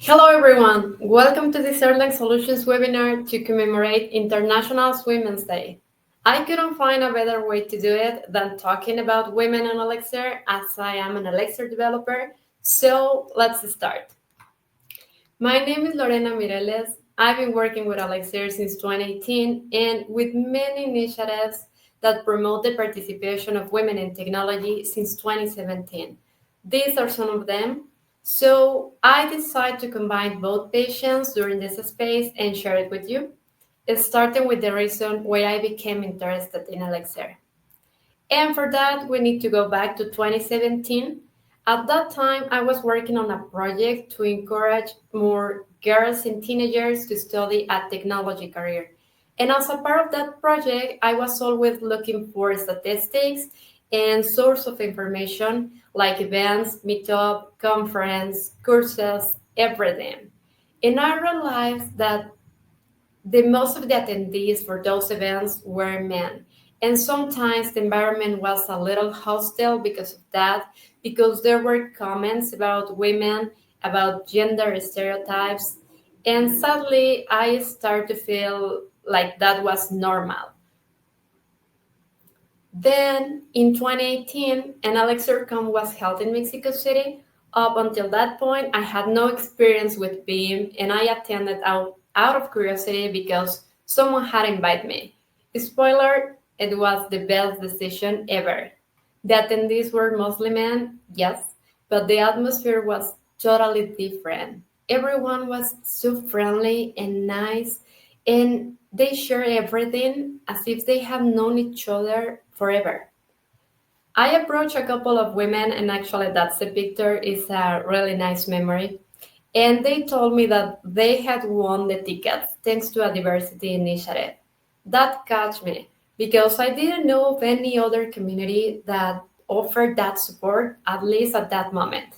Hello everyone, welcome to this Erlang Solutions webinar to commemorate International Women's Day. I couldn't find a better way to do it than talking about women on Elixir as I am an Elixir developer, so let's start. My name is Lorena Mireles. I've been working with Elixir since 2018 and with many initiatives that promote the participation of women in technology since 2017. These are some of them. So I decided to combine both passions during this space and share it with you, starting with the reason why I became interested in Elixir. And for that, we need to go back to 2017. At that time, I was working on a project to encourage more girls and teenagers to study a technology career. And as a part of that project, I was always looking for statistics and source of information like events, meetup, conference, courses, everything. And I realized that the most of the attendees for those events were men. And sometimes the environment was a little hostile because of that, because there were comments about women, about gender stereotypes. And sadly, I started to feel like that was normal. Then in 2018, an ElixirCon was held in Mexico City. Up until that point, I had no experience with BIM and I attended out of curiosity because someone had invited me. Spoiler, it was the best decision ever. The attendees were mostly men, yes, but the atmosphere was totally different. Everyone was so friendly and nice, and they shared everything as if they had known each other forever. I approached a couple of women, and actually, that's the picture, is a really nice memory. And they told me that they had won the tickets thanks to a diversity initiative. That caught me because I didn't know of any other community that offered that support, at least at that moment.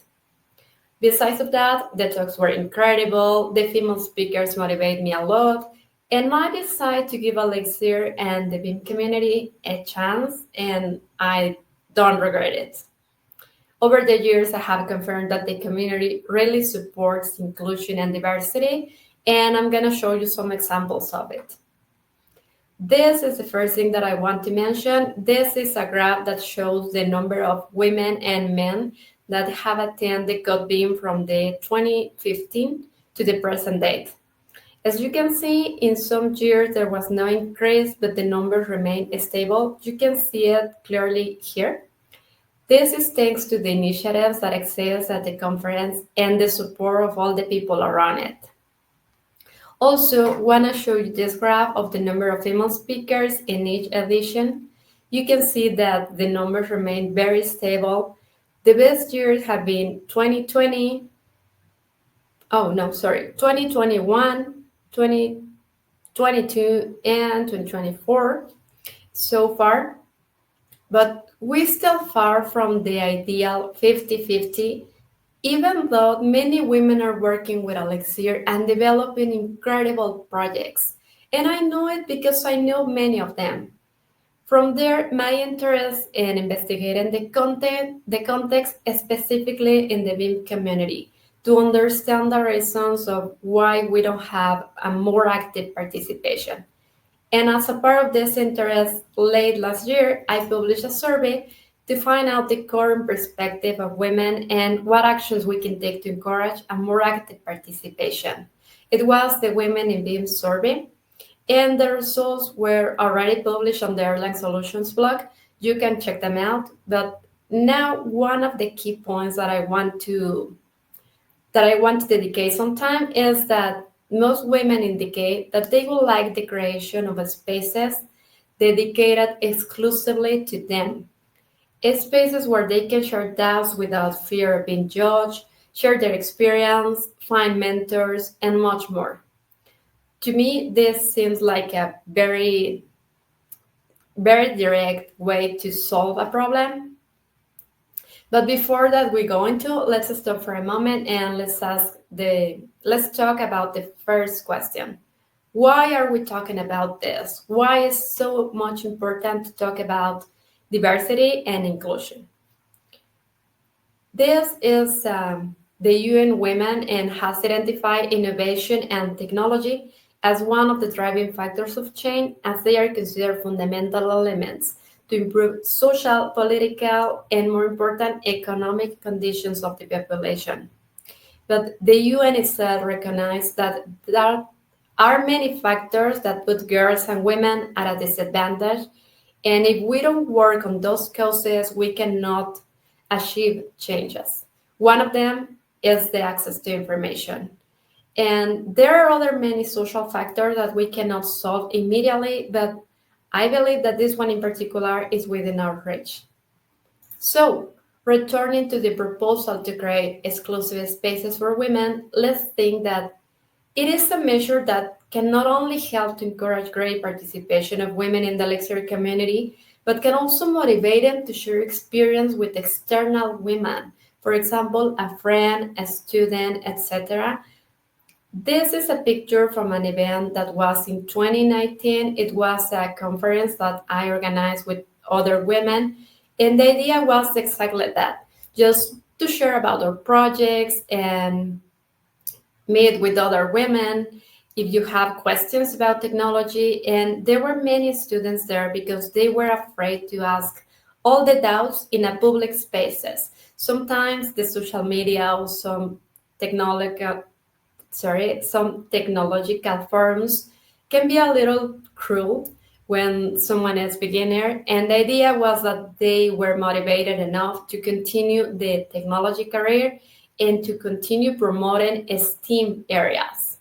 Besides of that, the talks were incredible, the female speakers motivate me a lot, and I decided to give Elixir and the BIM community a chance, and I don't regret it. Over the years, I have confirmed that the community really supports inclusion and diversity, and I'm going to show you some examples of it. This is the first thing that I want to mention. This is a graph that shows the number of women and men that have attended CodeBeam from the 2015 to the present date. As you can see, in some years there was no increase, but the numbers remain stable. You can see it clearly here. This is thanks to the initiatives that exist at the conference and the support of all the people around it. Also, want to show you this graph of the number of female speakers in each edition. You can see that the numbers remain very stable. The best years have been 2020, 2021, 2022, and 2024 so far. But we're still far from the ideal 50-50, even though many women are working with Elixir and developing incredible projects. And I know it because I know many of them. From there, my interest in investigating the context specifically in the BIM community to understand the reasons of why we don't have a more active participation. And as a part of this interest, late last year, I published a survey to find out the current perspective of women and what actions we can take to encourage a more active participation. It was the Women in BIM survey, and the results were already published on the Erlang Solutions blog. You can check them out. But now, one of the key points that I want to dedicate some time is that most women indicate that they would like the creation of spaces dedicated exclusively to them. Spaces where they can share doubts without fear of being judged, share their experience, find mentors, and much more. To me, this seems like a very, very direct way to solve a problem. But before that we go into, let's stop for a moment and let's talk about the first question. Why are we talking about this? Why is so much important to talk about diversity and inclusion? This is the UN Women and has identified innovation and technology as one of the driving factors of change, as they are considered fundamental elements to improve social, political, and more important, economic conditions of the population. But the UN itself recognized that there are many factors that put girls and women at a disadvantage, and if we don't work on those causes, we cannot achieve changes. One of them is the access to information. And there are other many social factors that we cannot solve immediately, but I believe that this one in particular is within our reach. So, returning to the proposal to create exclusive spaces for women, let's think that it is a measure that can not only help to encourage great participation of women in the Elixir community, but can also motivate them to share experience with external women. For example, a friend, a student, etc. This is a picture from an event that was in 2019. It was a conference that I organized with other women, and the idea was exactly that, just to share about our projects and meet with other women if you have questions about technology. And there were many students there because they were afraid to ask all the doubts in a public spaces. Sometimes the social media or some technological firms can be a little cruel when someone is beginner, and the idea was that they were motivated enough to continue the technology career and to continue promoting STEAM areas.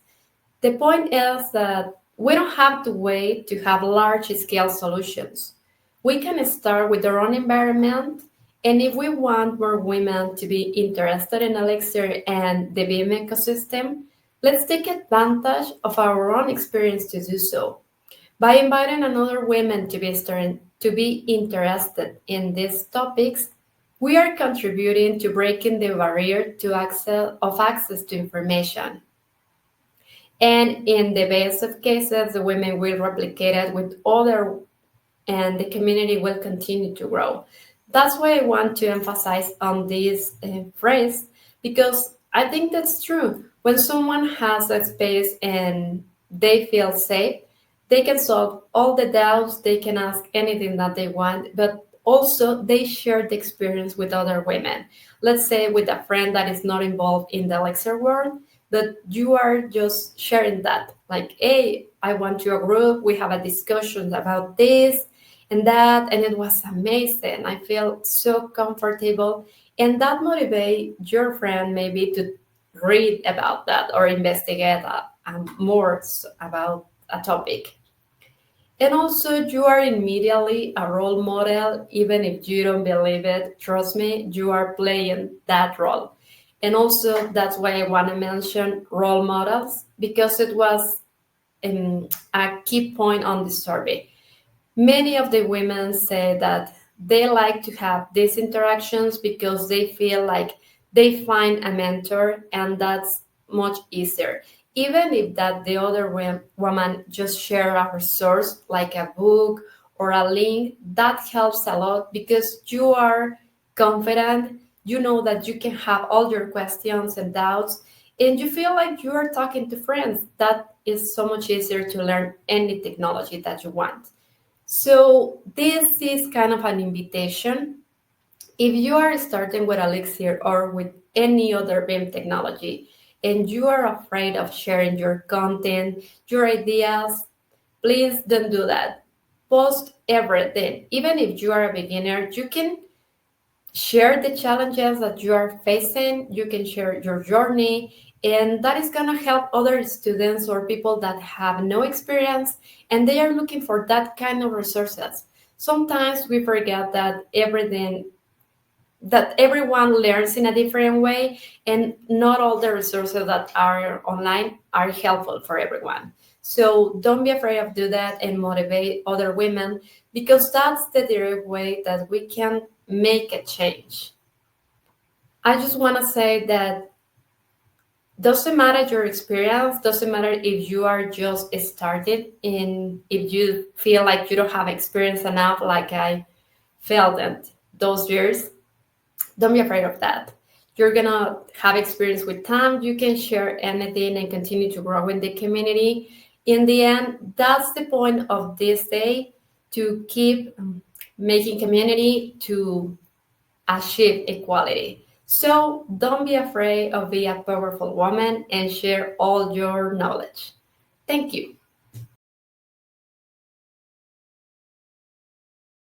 The point is that we don't have to wait to have large scale solutions. We can start with our own environment, and if we want more women to be interested in Elixir and the BIM ecosystem, let's take advantage of our own experience to do so. By inviting another women to be interested in these topics, we are contributing to breaking the barrier of access to information. And in the best of cases, the women will replicate it with other, and the community will continue to grow. That's why I want to emphasize on this phrase, because I think that's true. When someone has a space and they feel safe, they can solve all the doubts, they can ask anything that they want, but also they share the experience with other women. Let's say with a friend that is not involved in the Elixir world, but you are just sharing that. Like, hey, I want your group, we have a discussion about this and that, and it was amazing. I feel so comfortable. And that motivate your friend maybe to read about that or investigate more about a topic. And also, you are immediately a role model, even if you don't believe it. Trust me, you are playing that role. And also, that's why I want to mention role models, because it was a key point on the survey. Many of the women say that they like to have these interactions because they feel like they find a mentor, and that's much easier. Even if that the other woman just share a resource like a book or a link, that helps a lot because you are confident, you know that you can have all your questions and doubts, and you feel like you are talking to friends. That is so much easier to learn any technology that you want. So this is kind of an invitation. If you are starting with Elixir or with any other BIM technology and you are afraid of sharing your content, your ideas, please don't do that. Post everything. Even if you are a beginner, you can share the challenges that you are facing, you can share your journey, and that is going to help other students or people that have no experience and they are looking for that kind of resources. Sometimes we forget that everyone learns in a different way, and not all the resources that are online are helpful for everyone. So don't be afraid of do that and motivate other women, because that's the direct way that we can make a change. I just want to say that doesn't matter your experience, doesn't matter if you are just started, and if you feel like you don't have experience enough like I felt it those years. Don't be afraid of that. You're gonna have experience with time. You can share anything and continue to grow in the community. In the end, that's the point of this day, to keep making community to achieve equality. So don't be afraid of being a powerful woman and share all your knowledge. Thank you.